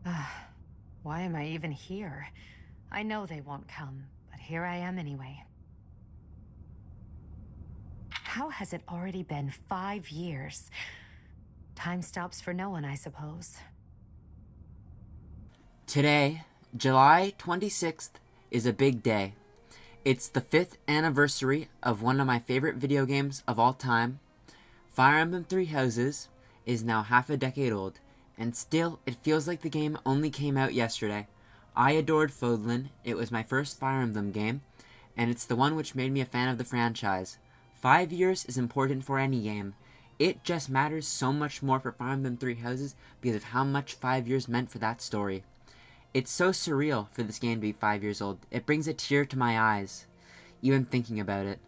Why am I even here? I know they won't come, but here I am anyway. How has it already been 5 years? Time stops for no one, I suppose. Today, July 26th, is a big day. It's the 5th anniversary of one of my favorite video games of all time. Fire Emblem Three Houses is now half a decade old, and still it feels like the game only came out yesterday. I adored Fódlan, it was my first Fire Emblem game, and it's the one which made me a fan of the franchise. 5 years is important for any game. It just matters so much more for Fire Emblem Three Houses because of how much 5 years meant for that story. It's so surreal for this game to be 5 years old. It brings a tear to my eyes, even thinking about it.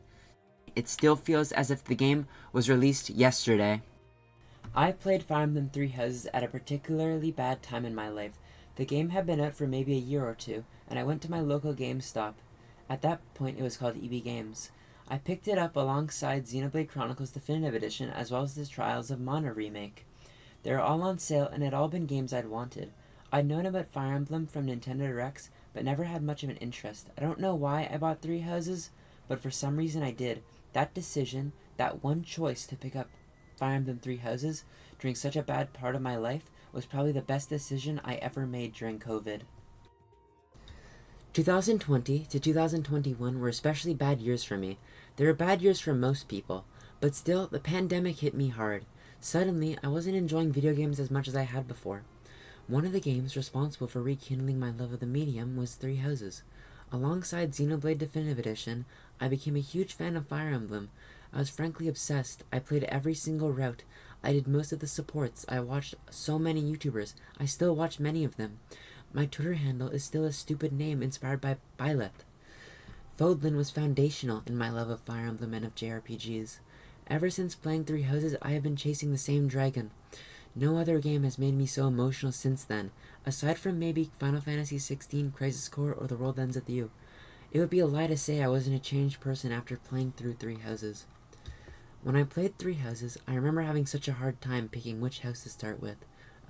It still feels as if the game was released yesterday. I played Fire Emblem Three Houses at a particularly bad time in my life. The game had been out for maybe a year or two, and I went to my local GameStop. At that point it was called EB Games. I picked it up alongside Xenoblade Chronicles Definitive Edition as well as the Trials of Mana remake. They were all on sale and had all been games I'd wanted. I'd known about Fire Emblem from Nintendo Directs, but never had much of an interest. I don't know why I bought Three Houses, but for some reason I did. That decision, that one choice to pick up Fire Emblem Three Houses during such a bad part of my life, was probably the best decision I ever made during COVID. 2020 to 2021 were especially bad years for me. They were bad years for most people, but still, the pandemic hit me hard. Suddenly, I wasn't enjoying video games as much as I had before. One of the games responsible for rekindling my love of the medium was Three Houses. Alongside Xenoblade Definitive Edition, I became a huge fan of Fire Emblem. I was frankly obsessed. I played every single route. I did most of the supports. I watched so many YouTubers. I still watch many of them. My Twitter handle is still a stupid name inspired by Byleth. Fódlan was foundational in my love of Fire Emblem and of JRPGs. Ever since playing Three Houses, I have been chasing the same dragon. No other game has made me so emotional since then, aside from maybe Final Fantasy XVI, Crisis Core, or The World Ends With You. It would be a lie to say I wasn't a changed person after playing through Three Houses. When I played Three Houses, I remember having such a hard time picking which house to start with.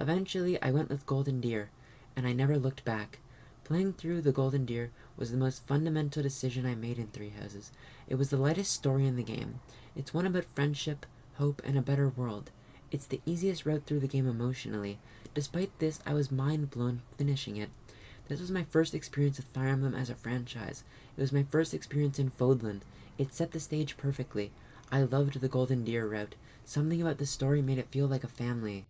Eventually, I went with Golden Deer, and I never looked back. Playing through the Golden Deer was the most fundamental decision I made in Three Houses. It was the lightest story in the game. It's one about friendship, hope, and a better world. It's the easiest route through the game emotionally. Despite this, I was mind blown finishing it. This was my first experience with Fire Emblem as a franchise. It was my first experience in Fódlan. It set the stage perfectly. I loved the Golden Deer route. Something about the story made it feel like a family.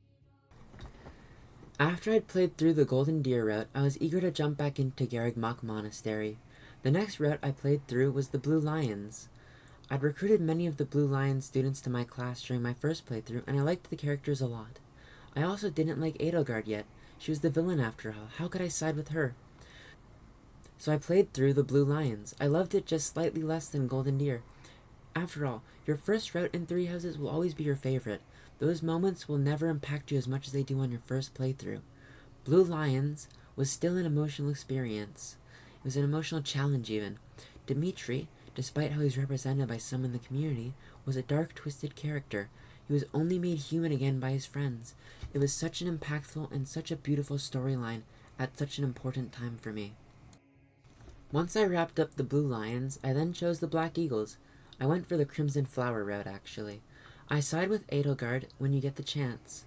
After I'd played through the Golden Deer route, I was eager to jump back into Garreg Mach Monastery. The next route I played through was the Blue Lions. I'd recruited many of the Blue Lion students to my class during my first playthrough, and I liked the characters a lot. I also didn't like Edelgard yet. She was the villain after all. How could I side with her? So I played through the Blue Lions. I loved it just slightly less than Golden Deer. After all, your first route in Three Houses will always be your favorite. Those moments will never impact you as much as they do on your first playthrough. Blue Lions was still an emotional experience. It was an emotional challenge even. Dimitri, despite how he's represented by some in the community, was a dark, twisted character. He was only made human again by his friends. It was such an impactful and such a beautiful storyline at such an important time for me. Once I wrapped up the Blue Lions, I then chose the Black Eagles. I went for the Crimson Flower route, actually. I side with Edelgard when you get the chance.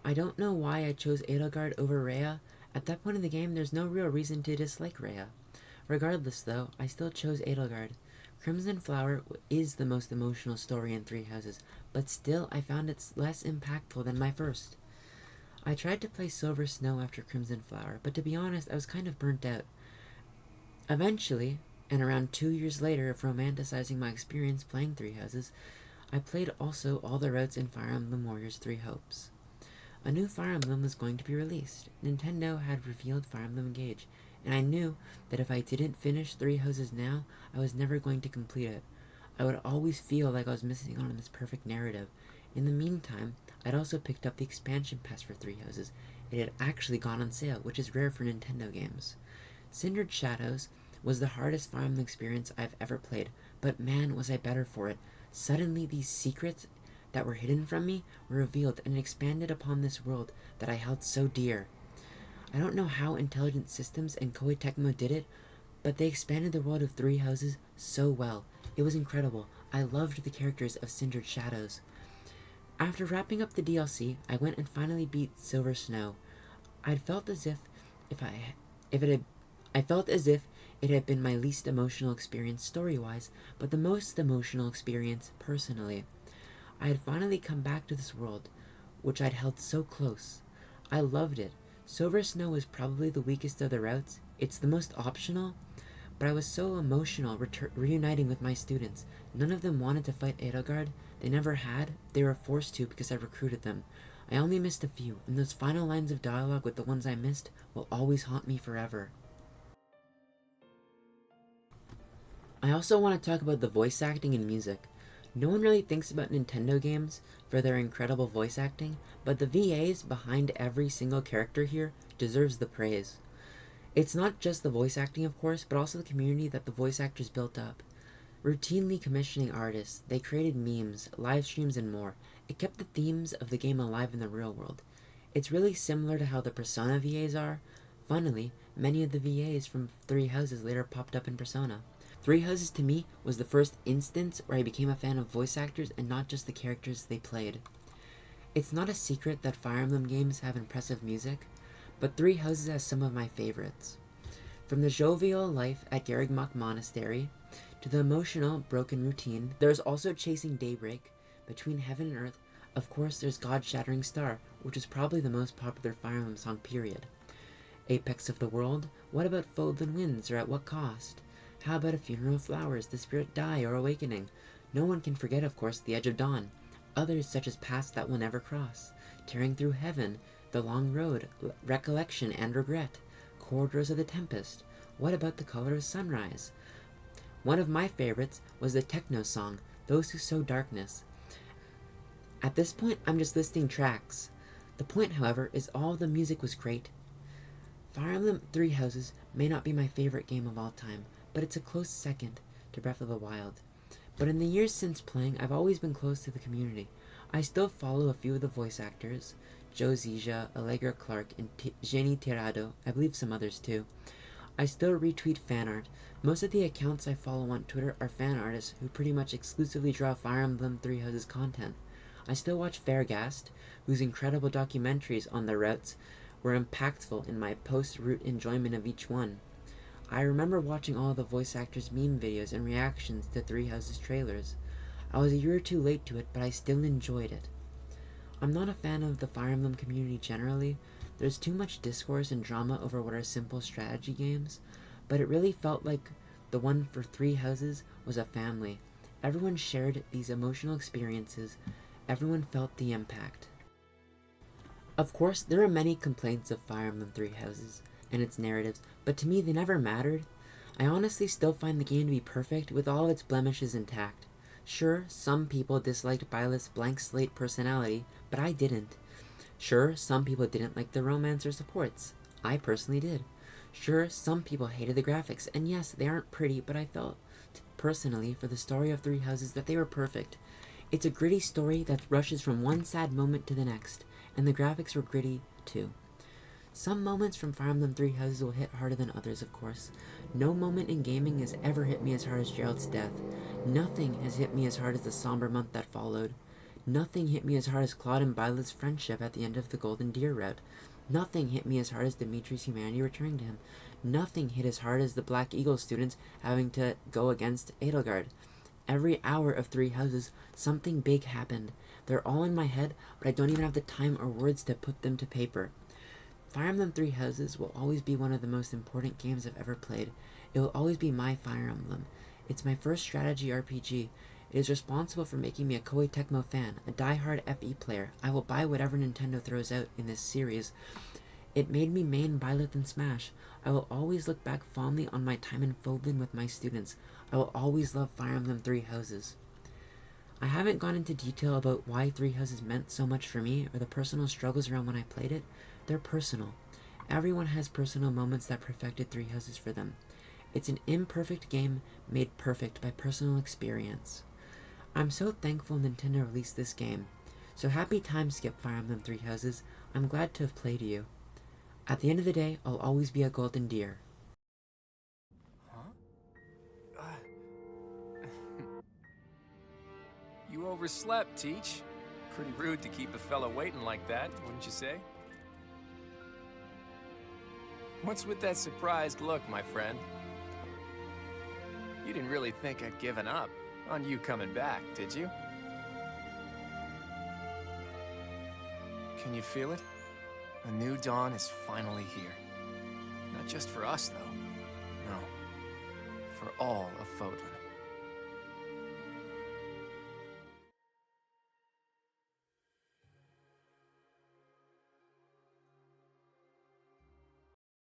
I don't know why I chose Edelgard over Rhea. At that point in the game, there's no real reason to dislike Rhea. Regardless, though, I still chose Edelgard. Crimson Flower is the most emotional story in Three Houses, but still I found it less impactful than my first. I tried to play Silver Snow after Crimson Flower, but to be honest, I was kind of burnt out. Eventually, and around 2 years later of romanticizing my experience playing Three Houses, I played also all the routes in Fire Emblem Warriors 3 Hopes. A new Fire Emblem was going to be released. Nintendo had revealed Fire Emblem Engage, and I knew that if I didn't finish Three Houses now, I was never going to complete it. I would always feel like I was missing out on this perfect narrative. In the meantime, I'd also picked up the expansion pass for Three Houses. It had actually gone on sale, which is rare for Nintendo games. Cindered Shadows was the hardest Fire Emblem experience I've ever played, but man was I better for it. Suddenly these secrets that were hidden from me were revealed and expanded upon this world that I held so dear. I don't know how Intelligent Systems and Koei Tecmo did it, but they expanded the world of Three Houses so well. It was incredible. I loved the characters of Cindered Shadows. After wrapping up the DLC, I went and finally beat Silver Snow. I felt as if it had been my least emotional experience story-wise, but the most emotional experience personally. I had finally come back to this world, which I'd held so close. I loved it. Silver Snow was probably the weakest of the routes. It's the most optional, but I was so emotional reuniting with my students. None of them wanted to fight Edelgard. They never had. They were forced to because I recruited them. I only missed a few, and those final lines of dialogue with the ones I missed will always haunt me forever. I also want to talk about the voice acting and music. No one really thinks about Nintendo games for their incredible voice acting, but the VAs behind every single character here deserves the praise. It's not just the voice acting, of course, but also the community that the voice actors built up. Routinely commissioning artists, they created memes, live streams, and more. It kept the themes of the game alive in the real world. It's really similar to how the Persona VAs are. Funnily, many of the VAs from Three Houses later popped up in Persona. Three Houses to me was the first instance where I became a fan of voice actors and not just the characters they played. It's not a secret that Fire Emblem games have impressive music, but Three Houses has some of my favorites. From the jovial life at Garrigmach Monastery, to the emotional, broken routine, there's also Chasing Daybreak, Between Heaven and Earth. Of course, there's God-Shattering Star, which is probably the most popular Fire Emblem song, period. Apex of the World, What About Fódlan Winds, or At What Cost? How about A Funeral of Flowers, The Spirit Die, or Awakening? No one can forget, of course, The Edge of Dawn. Others such as Past That Will Never Cross, Tearing Through Heaven, The Long Road, Recollection and Regret, Corridors of the Tempest. What about The Color of Sunrise? One of my favorites was the techno song, Those Who Sow Darkness. At this point, I'm just listing tracks. The point, however, is all the music was great. Fire Emblem Three Houses may not be my favorite game of all time, but it's a close second to Breath of the Wild. But in the years since playing, I've always been close to the community. I still follow a few of the voice actors, Joe Zizia, Allegra Clark, and Jenny Tirado, I believe some others too. I still retweet fan art. Most of the accounts I follow on Twitter are fan artists who pretty much exclusively draw Fire Emblem Three Houses content. I still watch Fairgast, whose incredible documentaries on the routes were impactful in my post-route enjoyment of each one. I remember watching all of the voice actors' meme videos and reactions to Three Houses trailers. I was a year or two late to it, but I still enjoyed it. I'm not a fan of the Fire Emblem community generally. There's too much discourse and drama over what are simple strategy games, but it really felt like the one for Three Houses was a family. Everyone shared these emotional experiences. Everyone felt the impact. Of course, there are many complaints of Fire Emblem Three Houses and its narratives, but to me they never mattered. I honestly still find the game to be perfect with all of its blemishes intact. Sure, some people disliked Byleth's blank slate personality, but I didn't. Sure, some people didn't like the romance or supports. I personally did. Sure, some people hated the graphics, and yes, they aren't pretty, but I felt, personally, for the story of Three Houses that they were perfect. It's a gritty story that rushes from one sad moment to the next, and the graphics were gritty, too. Some moments from Fire Emblem Three Houses will hit harder than others, of course. No moment in gaming has ever hit me as hard as Gerald's death. Nothing has hit me as hard as the somber month that followed. Nothing hit me as hard as Claude and Byleth's friendship at the end of the Golden Deer route. Nothing hit me as hard as Dimitri's humanity returning to him. Nothing hit as hard as the Black Eagle students having to go against Edelgard. Every hour of Three Houses, something big happened. They're all in my head, but I don't even have the time or words to put them to paper. Fire Emblem Three Houses will always be one of the most important games I've ever played. It will always be my Fire Emblem. It's my first strategy RPG. It is responsible for making me a Koei Tecmo fan, a die-hard FE player. I will buy whatever Nintendo throws out in this series. It made me main Byleth and Smash. I will always look back fondly on my time in Fódlan with my students. I will always love Fire Emblem Three Houses. I haven't gone into detail about why Three Houses meant so much for me or the personal struggles around when I played it. They're personal. Everyone has personal moments that perfected Three Houses for them. It's an imperfect game made perfect by personal experience. I'm so thankful Nintendo released this game. So happy timeskip, Fire Emblem Three Houses. I'm glad to have played you. At the end of the day, I'll always be a golden deer. Huh? You overslept, Teach. Pretty rude to keep a fella waiting like that, wouldn't you say? What's with that surprised look, my friend? You didn't really think I'd given up on you coming back, did you? Can you feel it? A new dawn is finally here. Not just for us, though. No. For all of Fódlan.